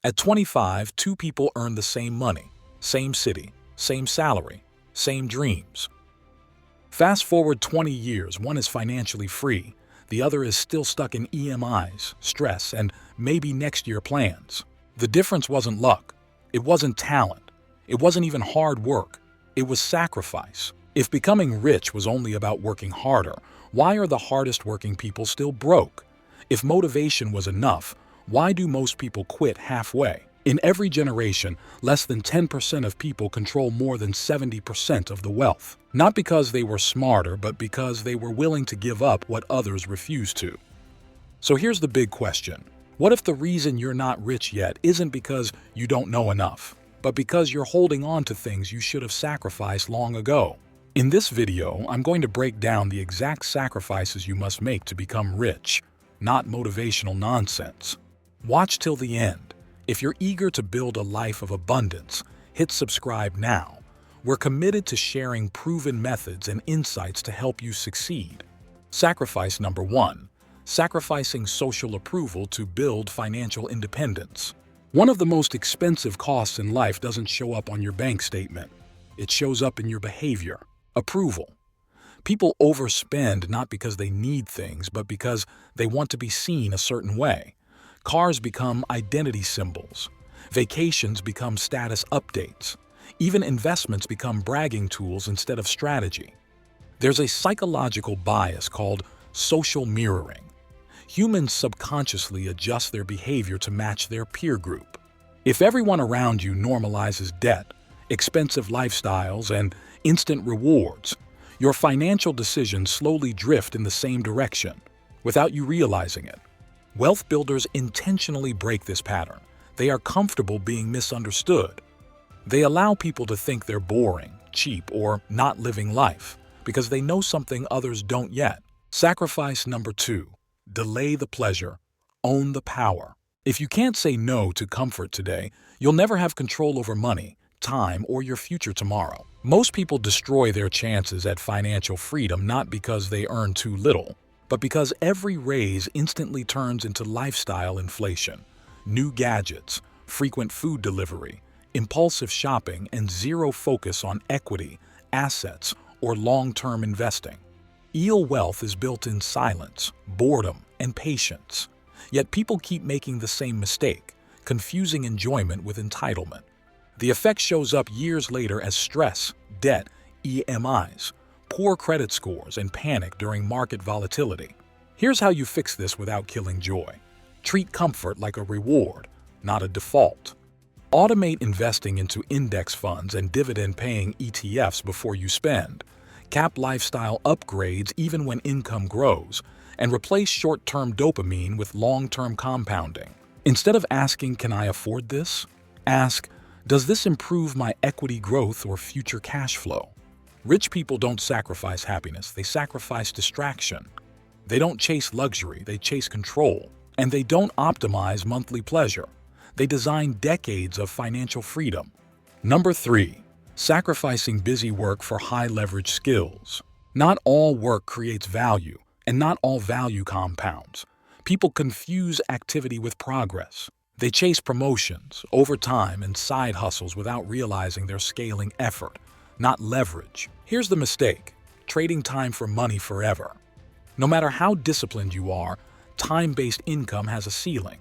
At 25, two people earn the same money, same city, same salary, same dreams. Fast forward 20 years, one is financially free, the other is still stuck in EMIs, stress, and maybe next year plans. The difference wasn't luck. It wasn't talent. It wasn't even hard work. It was sacrifice. If becoming rich was only about working harder, why are the hardest working people still broke? If motivation was enough, why do most people quit halfway? In every generation, less than 10% of people control more than 70% of the wealth. Not because they were smarter, but because they were willing to give up what others refused to. So here's the big question. What if the reason you're not rich yet isn't because you don't know enough, but because you're holding on to things you should have sacrificed long ago? In this video, I'm going to break down the exact sacrifices you must make to become rich, not motivational nonsense. Watch till the end. If you're eager to build a life of abundance, hit subscribe now. We're committed to sharing proven methods and insights to help you succeed. Sacrifice number 1. Sacrificing social approval to build financial independence. One of the most expensive costs in life doesn't show up on your bank statement. It shows up in your behavior. Approval. People overspend not because they need things, but because they want to be seen a certain way. Cars become identity symbols. Vacations become status updates. Even investments become bragging tools instead of strategy. There's a psychological bias called social mirroring. Humans subconsciously adjust their behavior to match their peer group. If everyone around you normalizes debt, expensive lifestyles, and instant rewards, your financial decisions slowly drift in the same direction, without you realizing it. Wealth builders intentionally break this pattern. They are comfortable being misunderstood. They allow people to think they're boring, cheap, or not living life because they know something others don't yet. Sacrifice number 2. Delay the pleasure. Own the power. If you can't say no to comfort today, you'll never have control over money, time, or your future tomorrow. Most people destroy their chances at financial freedom not because they earn too little, but because every raise instantly turns into lifestyle inflation. New gadgets, frequent food delivery, impulsive shopping, and zero focus on equity, assets, or long-term investing. Real wealth is built in silence, boredom, and patience. Yet people keep making the same mistake, confusing enjoyment with entitlement. The effect shows up years later as stress, debt, EMIs, poor credit scores, and panic during market volatility. Here's how you fix this without killing joy. Treat comfort like a reward, not a default. Automate investing into index funds and dividend-paying ETFs before you spend. Cap lifestyle upgrades even when income grows, and replace short-term dopamine with long-term compounding. Instead of asking, "Can I afford this?" ask, "Does this improve my equity growth or future cash flow?" Rich people don't sacrifice happiness, they sacrifice distraction. They don't chase luxury, they chase control. And they don't optimize monthly pleasure. They design decades of financial freedom. Number 3. Sacrificing busy work for high-leverage skills. Not all work creates value, and not all value compounds. People confuse activity with progress. They chase promotions, overtime, and side hustles without realizing they're scaling effort, not leverage. Here's the mistake: trading time for money forever. No matter how disciplined you are, time-based income has a ceiling.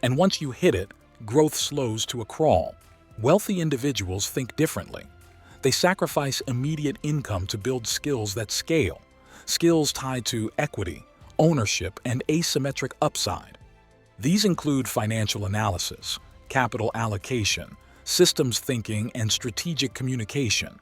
And once you hit it, growth slows to a crawl. Wealthy individuals think differently. They sacrifice immediate income to build skills that scale, skills tied to equity, ownership, and asymmetric upside. These include financial analysis, capital allocation, systems thinking, and strategic communication.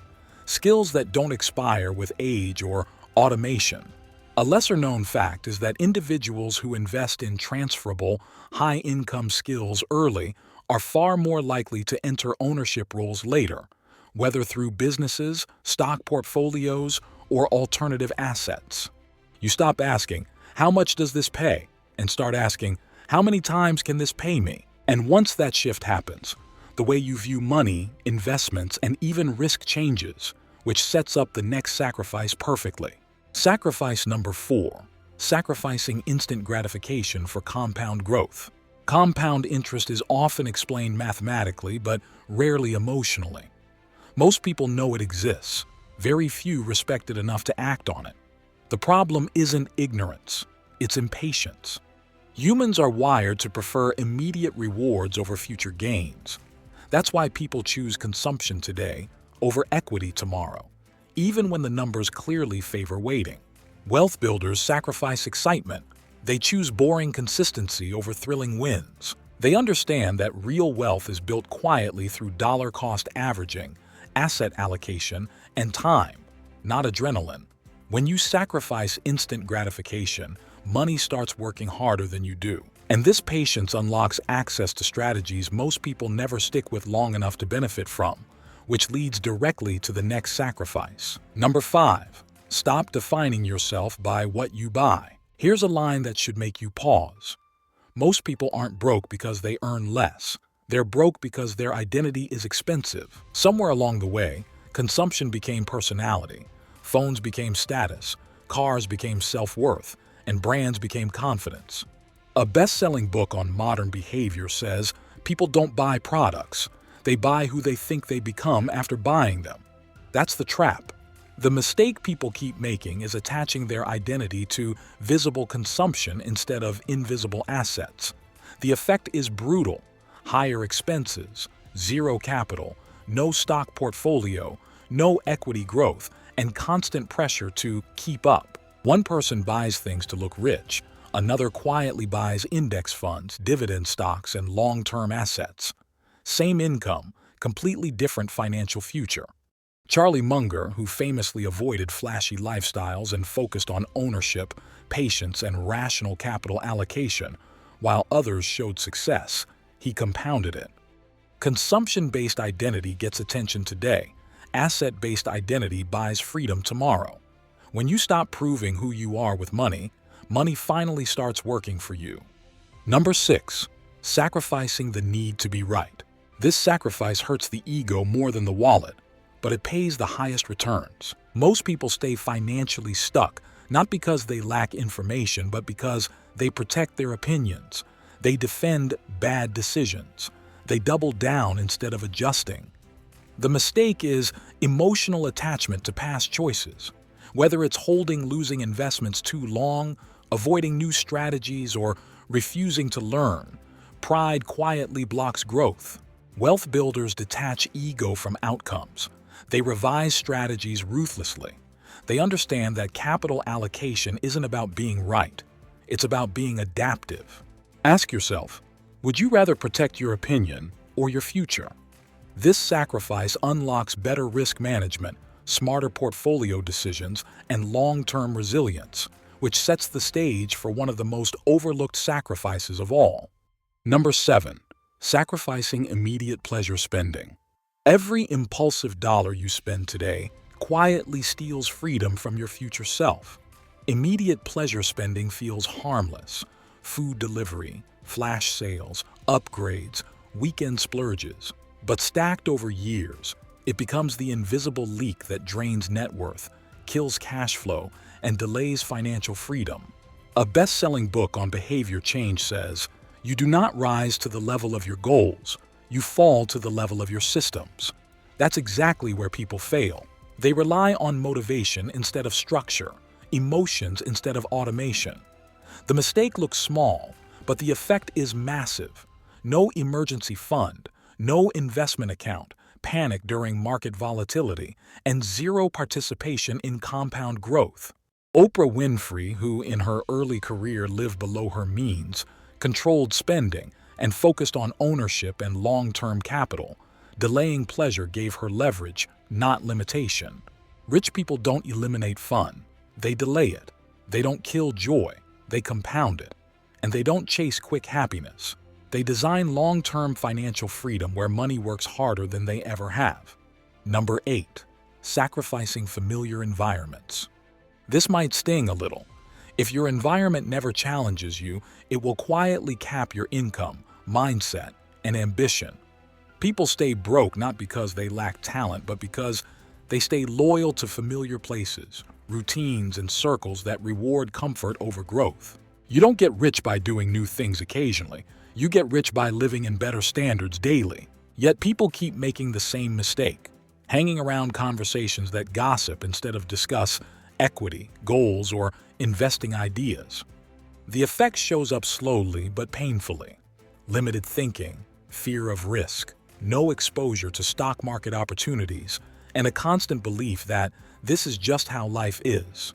Skills that don't expire with age or automation. A lesser-known fact is that individuals who invest in transferable, high-income skills early are far more likely to enter ownership roles later, whether through businesses, stock portfolios, or alternative assets. You stop asking, "How much does this pay?" and start asking, "How many times can this pay me?" And once that shift happens, the way you view money, investments, and even risk changes, which sets up the next sacrifice perfectly. Sacrifice number 4. Sacrificing instant gratification for compound growth. Compound interest is often explained mathematically, but rarely emotionally. Most people know it exists. Very few respect it enough to act on it. The problem isn't ignorance, it's impatience. Humans are wired to prefer immediate rewards over future gains. That's why people choose consumption today over equity tomorrow, even when the numbers clearly favor waiting. Wealth builders sacrifice excitement. They choose boring consistency over thrilling wins. They understand that real wealth is built quietly through dollar-cost averaging, asset allocation, and time, not adrenaline. When you sacrifice instant gratification, money starts working harder than you do. And this patience unlocks access to strategies most people never stick with long enough to benefit from, which leads directly to the next sacrifice. Number 5. Stop defining yourself by what you buy. Here's a line that should make you pause. Most people aren't broke because they earn less. They're broke because their identity is expensive. Somewhere along the way, consumption became personality. Phones became status, cars became self-worth, and brands became confidence. A best-selling book on modern behavior says people don't buy products, they buy who they think they become after buying them. That's the trap. The mistake people keep making is attaching their identity to visible consumption instead of invisible assets. The effect is brutal. Higher expenses, zero capital, no stock portfolio, no equity growth, and constant pressure to keep up. One person buys things to look rich. Another quietly buys index funds, dividend stocks, and long-term assets. Same income, completely different financial future. Charlie Munger, who famously avoided flashy lifestyles and focused on ownership, patience, and rational capital allocation, while others showed success, he compounded it. Consumption-based identity gets attention today. Asset-based identity buys freedom tomorrow. When you stop proving who you are with money, money finally starts working for you. Number 6. Sacrificing the need to be right. This sacrifice hurts the ego more than the wallet, but it pays the highest returns. Most people stay financially stuck, not because they lack information, but because they protect their opinions. They defend bad decisions. They double down instead of adjusting. The mistake is emotional attachment to past choices. Whether it's holding losing investments too long, avoiding new strategies, or refusing to learn, pride quietly blocks growth. Wealth builders detach ego from outcomes. They revise strategies ruthlessly. They understand that capital allocation isn't about being right. It's about being adaptive. Ask yourself, would you rather protect your opinion or your future? This sacrifice unlocks better risk management, smarter portfolio decisions, and long-term resilience, which sets the stage for one of the most overlooked sacrifices of all. Number 7. Sacrificing immediate pleasure spending. Every impulsive dollar you spend today quietly steals freedom from your future self. Immediate pleasure spending feels harmless. Food delivery, flash sales, upgrades, weekend splurges. But stacked over years, it becomes the invisible leak that drains net worth, kills cash flow, and delays financial freedom. A best-selling book on behavior change says, "You do not rise to the level of your goals, you fall to the level of your systems." That's exactly where people fail. They rely on motivation instead of structure, emotions instead of automation. The mistake looks small, but the effect is massive. No emergency fund, no investment account, panic during market volatility, and zero participation in compound growth. Oprah Winfrey, who in her early career lived below her means, controlled spending, and focused on ownership and long-term capital, delaying pleasure gave her leverage, not limitation. Rich people don't eliminate fun. They delay it. They don't kill joy. They compound it. And they don't chase quick happiness. They design long-term financial freedom where money works harder than they ever have. Number 8. Sacrificing familiar environments. This might sting a little. If your environment never challenges you, it will quietly cap your income, mindset, and ambition. People stay broke not because they lack talent, but because they stay loyal to familiar places, routines, and circles that reward comfort over growth. You don't get rich by doing new things occasionally. You get rich by living in better standards daily. Yet people keep making the same mistake, hanging around conversations that gossip instead of discuss equity, goals, or investing ideas. The effect shows up slowly but painfully. Limited thinking, fear of risk, no exposure to stock market opportunities, and a constant belief that this is just how life is.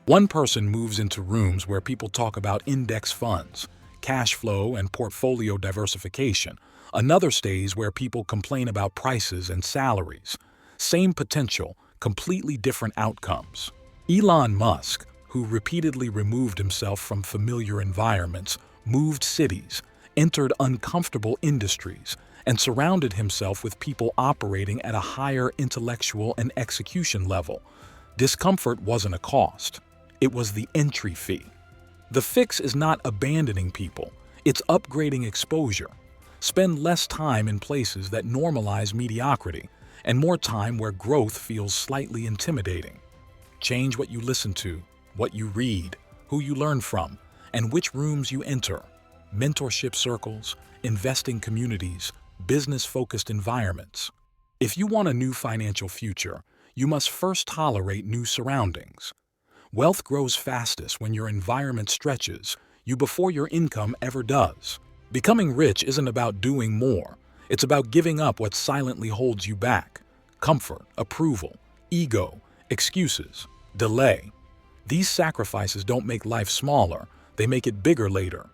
One person moves into rooms where people talk about index funds, cash flow, and portfolio diversification. Another stays where people complain about prices and salaries. Same potential, completely different outcomes. Elon Musk, who repeatedly removed himself from familiar environments, moved cities, entered uncomfortable industries, and surrounded himself with people operating at a higher intellectual and execution level. Discomfort wasn't a cost. It was the entry fee. The fix is not abandoning people, it's upgrading exposure. Spend less time in places that normalize mediocrity, and more time where growth feels slightly intimidating. Change what you listen to, what you read, who you learn from, and which rooms you enter. Mentorship circles, investing communities, business-focused environments. If you want a new financial future, you must first tolerate new surroundings. Wealth grows fastest when your environment stretches you before your income ever does. Becoming rich isn't about doing more. It's about giving up what silently holds you back. Comfort, approval, ego, excuses, delay. These sacrifices don't make life smaller, they make it bigger later.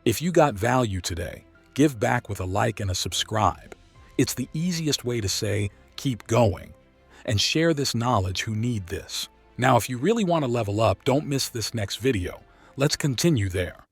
If you got value today, give back with a like and a subscribe. It's the easiest way to say, keep going. And share this knowledge who need this. Now, if you really want to level up, don't miss this next video. Let's continue there.